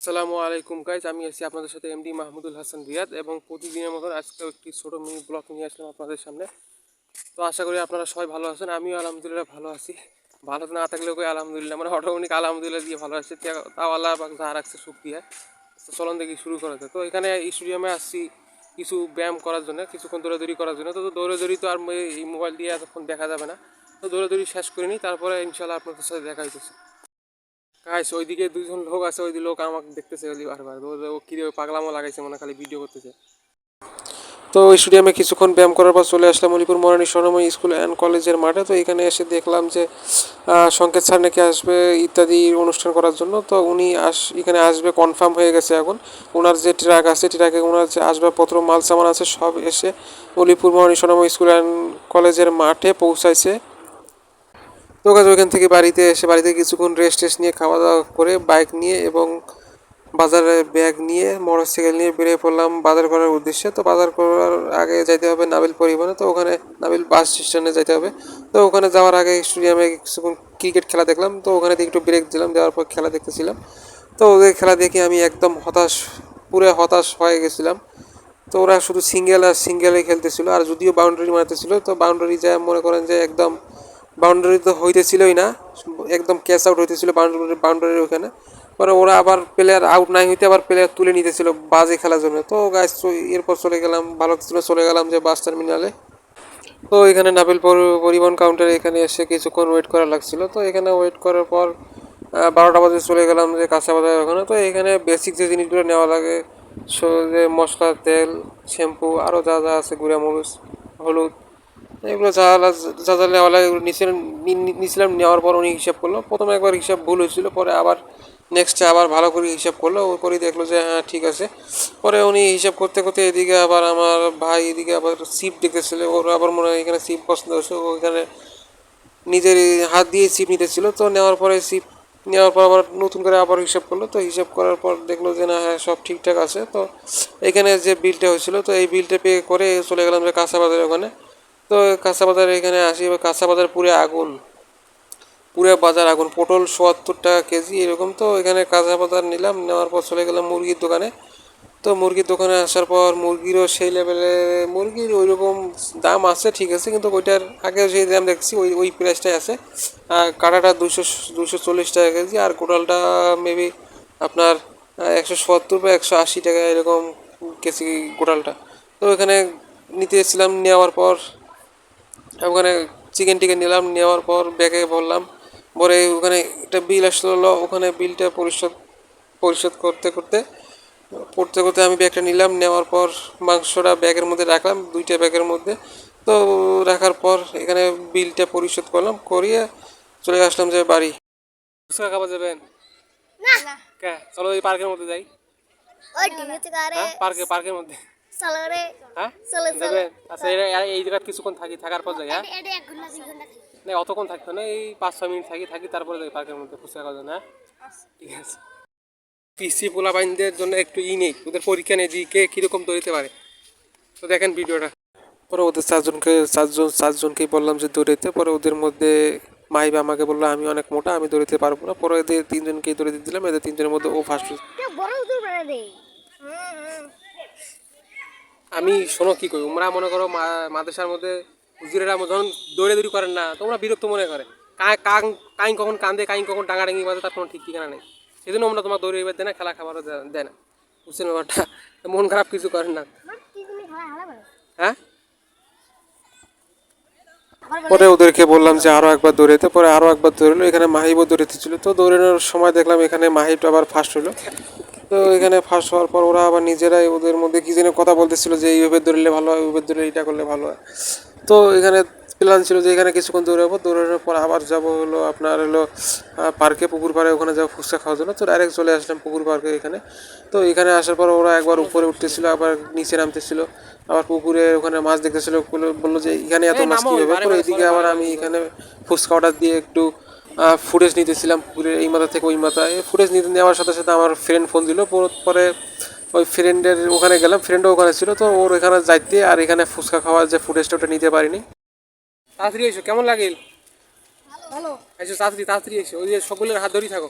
আসসালামু আলাইকুম গাইজ, আমি আছি আপনাদের সাথে এমডি মাহমুদুল হাসান রিয়াদ এবং প্রতিদিনের মতন আজকেও একটি ছোটো মিনি ব্লগ নিয়ে আসলাম আপনাদের সামনে। তো আশা করি আপনারা সবাই ভালো আছেন, আমিও আলহামদুলিল্লাহ ভালো আছি। ভালো না থাকলেও কই আলহামদুলিল্লাহ, মানে অটোমেটিক আলহামদুলিল্লাহ দিয়ে ভালো আছে, তাও আল্লাহ পাক যা রাখছে শুকরিয়া। তো চলন দেখি শুরু করা যায়। তো এখানে স্টেডিয়ামে আসছি কিছু ব্যায়াম করার জন্য, কিছুক্ষণ দৌড়াদৌড়ি করার জন্য। তো দৌড়াদৌড়ি তো আর এই মোবাইল দিয়ে এতক্ষণ দেখা যাবে না, তো দৌড়াদৌড়ি শেষ করে নিই, তারপরে ইনশাল্লাহ আপনাদের সাথে দেখা হইতেছে। গাইস ওইদিকে দুইজন লোক আছে, ওই লোক আমাকে দেখতেছে বারবার, ও কি পাগলামো লাগাইছে, মনে খালি ভিডিও করতেছে। তো ওই স্টেডিয়ামে কিছুক্ষণ ব্যায়াম করার পর চলে আসলাম মণিপুর মরানী স্বর্ণময়ী স্কুল অ্যান্ড কলেজের মাঠে। তো এখানে এসে দেখলাম যে সংকেত স্যার নাকি আসবে ইত্যাদি অনুষ্ঠান করার জন্য। তো উনি এখানে আসবে কনফার্ম হয়ে গেছে এখন। ওনার যে ট্রাক আছে, ট্রাকে ওনার যে আসবাবপত্র মাল সামান আছে সব এসে মণিপুর মরানী স্বর্ণময়ী স্কুল অ্যান্ড কলেজের মাঠে পৌঁছাইছে। তো কাজ ওইখান থেকে বাড়িতে এসে বাড়িতে কিছুক্ষণ রেস্ট নিয়ে খাওয়া দাওয়া করে বাইক নিয়ে এবং বাজারে ব্যাগ নিয়ে মোটরসাইকেল নিয়ে বেরিয়ে পড়লাম বাজার করার উদ্দেশ্যে। তো বাজার করার আগে যাইতে হবে নাবিল পরিবহনে, তো ওখানে নাবিল বাস স্ট্যান্ডে যাইতে হবে। তো ওখানে যাওয়ার আগে স্টেডিয়ামে কিছুক্ষণ ক্রিকেট খেলা দেখলাম, তো ওখানে দিয়ে একটু ব্রেক দিলাম, দেওয়ার পর খেলা দেখতেছিলাম। তো ওদের খেলা দেখে আমি একদম পুরো হতাশ হয়ে গেছিলাম। তো ওরা শুধু সিঙ্গেল আর সিঙ্গেলে খেলতেছিল, আর যদিও বাউন্ডারি মারতেছিল, তো বাউন্ডারি যা মনে করেন যে একদম বাউন্ডারি তো হইতেছিলই না, একদম ক্যাচ আউট হইতেছিল বাউন্ডারির ওখানে। পরে ওরা আবার প্লেয়ার আউট নাই হইতে আবার প্লেয়ার তুলে নিতেছিল বাজে খেলার জন্য। তো গাছ এরপর চলে গেলাম, ভালো ছিল, চলে গেলাম যে বাস টার্মিনালে। তো এখানে নাবিল পরিবহন কাউন্টারে এখানে এসে কিছুক্ষণ ওয়েট করা লাগছিল। তো এখানে ওয়েট করার পর 12টা বাজে চলে গেলাম যে কাঁচা বাজার ওখানে। তো এখানে বেসিক যে জিনিসগুলো নেওয়া লাগে, যে মশলা, তেল, শ্যাম্পু, আরও যা যা আছে, গুঁড়া মরিচ, হলুদ, এগুলো যা যা যা নেওয়া লাগে এগুলো নিয়েছিলাম। নেওয়ার পর উনি হিসাব করলো, প্রথমে একবার হিসাব ভুল হয়েছিল, পরে আবার নেক্সটে আবার ভালো করে হিসাব করলো, ওর পরেই দেখলো যে হ্যাঁ ঠিক আছে। পরে উনি হিসাব করতে করতে এদিকে আবার আমার ভাই এদিকে আবার সিপ দেখতেছিল, ওর আবার মনে হয় এখানে সিপ পছন্দ হয়েছে, ও এখানে নিজের হাত দিয়ে সিপ নিতেছিল। তো নেওয়ার পরে সিপ নেওয়ার পর আবার নতুন করে আবার হিসাব করলো। তো হিসাব করার পর দেখলো যে না হ্যাঁ সব ঠিকঠাক আছে। তো এখানে যে বিলটা হয়েছিল, তো এই বিলটা পে করে চলে গেলাম যে কাঁচা বাজারের ওখানে। তো কাঁচা বাজারে এখানে আসি, কাঁচা বাজার পুরো আগুন, পুরো বাজার আগুন, পটল ৭০ টাকা কেজি এরকম। তো এখানে কাঁচা বাজার নিলাম, নেওয়ার পর চলে গেলাম মুরগির দোকানে। তো মুরগির দোকানে আসার পর মুরগিরও সেই লেভেলে, মুরগির ওই রকম দাম আছে ঠিক আছে, কিন্তু ওইটার আগে যে দাম দেখছি ওই ওই প্রাইসটাই আছে। কাটাটা 240 টাকা কেজি, আর কোটালটা মেবি আপনার 170 বা 180 টাকা এরকম কেজি কোটালটা। তো এখানে নিতে এসেছিলাম, নেওয়ার পর ওখানে চিকেন টিকেন নিলাম, নেওয়ার পর ব্যাগে ভরলাম, ভরে ওখানে একটা বিল আসলো। ওখানে বিলটা পরিশোধ করতে করতে আমি ব্যাগটা নিলাম, নেওয়ার পর মাংসটা ব্যাগের মধ্যে রাখলাম, 2টা ব্যাগের মধ্যে। তো রাখার পর এখানে বিলটা পরিশোধ করলাম, করিয়ে চলে আসলাম যে বাড়ি। ফুচকা খাওয়া যাবেন না কে? চলো এই পার্কের মধ্যে যাই। ওই ডিমেতে কারে পার্কের মধ্যে। চলো রে হ্যাঁ চলো চলো যাবেন? আচ্ছা এই জায়গায় কিছুক্ষণ থাকার পর যাই। হ্যাঁ এটা 1 ঘন্টা 2 ঘন্টা না, অতক্ষণ থাকতো না, এই 5-6 মিনিট থাকি তারপরে যাই পার্কের মধ্যে ফুচকা খাওয়ার জন্য। হ্যাঁ ঠিক আছে। পিসি পোলাপাইনদের জন্য একটু নেই, ওদের পরীক্ষা নেই যে কে কীরকম দৌড়িতে পারে। তো দেখেন ভিডিওটা। পরে ওদের চারজনকেই বললাম যে দৌড়াইতে। পরে ওদের মধ্যে মাহিবা আমাকে বললো আমি অনেক মোটা, আমি দৌড়াতে পারবো না। পরে এদের 3জনকেই দৌড়ে দিলাম, এদের 3জনের মধ্যে ও ফার্স্ট। বড় দূর বেড়া দে আমি শোনো কী করি, তোমরা মনে করো মাদ্রাসার মধ্যে হুজুরেরা যখন দৌড়ি করেন না, তোমরা বিরক্ত মনে করে কাইং কখন কান্দে, কাইং কখন ডাঙাডাঙ্গি বাজে, তার কোনো ঠিক ঠিকানা নেই। সেই জন্য আমরা তোমার দৌড়ে এবার দেয় না, খেলা খাবারও দেয় না, বুঝছেন ব্যাপারটা? মন খারাপ কিছু করেন না। হ্যাঁ পরে ওদেরকে বললাম যে আরও একবার দৌড়াইতে, পরে আরও একবার দৌড়ালো। এখানে মাহিবও দৌড়াতে ছিল, তো দৌড়ানোর সময় দেখলাম এখানে মাহিবটা আবার ফার্স্ট হলো। তো এখানে ফার্স্ট হওয়ার পর ওরা আবার নিজেরাই ওদের মধ্যে কী যেন কথা বলতেছিল যে এইভাবে দৌড়লে ভালো হয়, ওইভাবে দৌড়লে এটা করলে ভালো হয়। তো এখানে প্ল্যান ছিল যে এখানে কিছুক্ষণ দৌড়াবো, দৌড়ানোর পর আবার যাব হলো আপনার হলো পার্কে, পুকুর পাড়ে, ওখানে যাবো ফুচকা খাওয়ার জন্য। তো ডাইরেক্ট চলে আসলাম পুকুর পার্কে এখানে। তো এখানে আসার পর ওরা একবার উপরে উঠতেছিল, আবার নিচে নামতেছিল, আবার পুকুরে ওখানে মাছ দেখতেছিল, বললো যে এখানে এত মাছ কীভাবে। পরে এদিকে আবার আমি এখানে ফুচকা অর্ডার দিয়ে একটু ফুটেজ নিতেছিলাম পুকুরের এই মাথা থেকে ওই মাথায়। ফুটেজ নেওয়ার সাথে সাথে আমার ফ্রেন্ড ফোন দিল। পরে ওই ফ্রেন্ডের ওখানে গেলাম, ফ্রেন্ডও ওখানে ছিল। তো ওর এখানে যাইতে আর এখানে ফুচকা খাওয়ার যে ফুটেজটা ওটা নিতে পারিনি। তাড়াতাড়ি এসো, কেমন লাগিল? ভালো এসো তাড়াতাড়ি এসো, ওই যে সকলের হাত ধরেই থাকো।